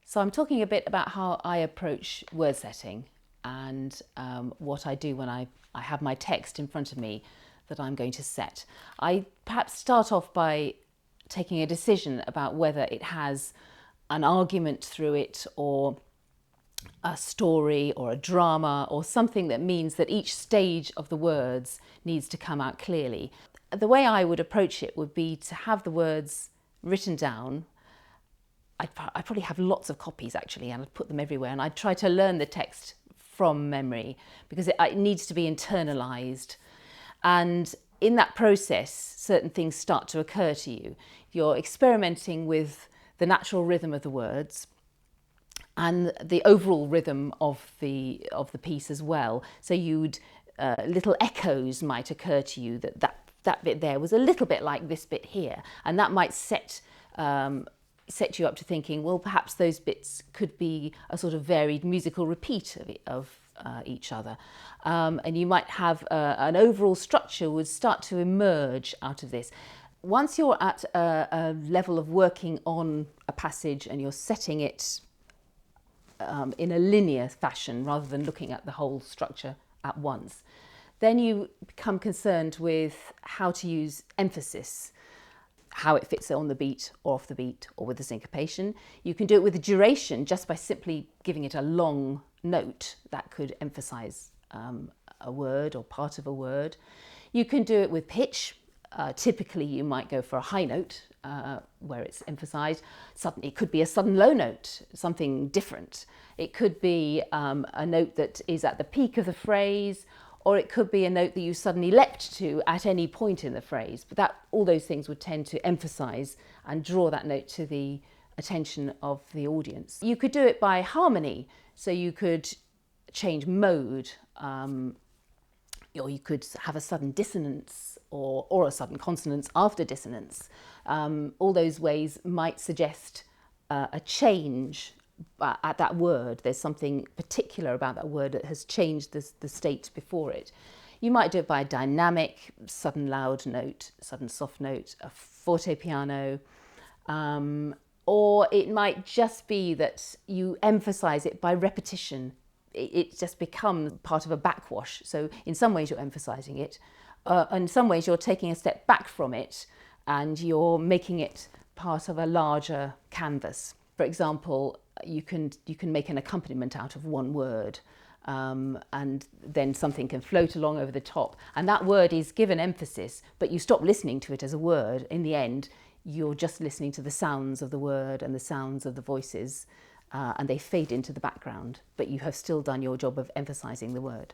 So I'm talking a bit about how I approach word setting and what I do when I have my text in front of me that I'm going to set. I perhaps start off by taking a decision about whether it has an argument through it or a story or a drama or something that means that each stage of the words needs to come out clearly. The way I would approach it would be to have the words written down. I'd probably have lots of copies actually, and I'd put them everywhere, and I'd try to learn the text from memory because it needs to be internalised. And in that process, certain things start to occur to you. You're experimenting with the natural rhythm of the words and the overall rhythm of the piece as well. So you'd little echoes might occur to you that bit there was a little bit like this bit here, and that might set you up to thinking, well, perhaps those bits could be a sort of varied musical repeat of each other. And you might have an overall structure would start to emerge out of this. Once you're at a level of working on a passage and you're setting it in a linear fashion rather than looking at the whole structure at once, then you become concerned with how to use emphasis, how it fits on the beat or off the beat or with the syncopation. You can do it with the duration just by simply giving it a long note that could emphasize a word or part of a word. You can do it with pitch. Typically you might go for a high note where it's emphasized. It could be a sudden low note, something different. It could be a note that is at the peak of the phrase, or it could be a note that you suddenly leapt to at any point in the phrase. But all those things would tend to emphasize and draw that note to the attention of the audience. You could do it by harmony, so you could change mode, or you could have a sudden dissonance or a sudden consonance after dissonance. All those ways might suggest a change at that word. There's something particular about that word that has changed the state before it. You might do it by a dynamic, sudden loud note, sudden soft note, a forte piano, or it might just be that you emphasize it by repetition. It just becomes part of a backwash. So in some ways you're emphasizing it, in some ways you're taking a step back from it and you're making it part of a larger canvas. For example, you can make an accompaniment out of one word, and then something can float along over the top, and that word is given emphasis, but you stop listening to it as a word. In the end, you're just listening to the sounds of the word and the sounds of the voices, and they fade into the background, but you have still done your job of emphasizing the word.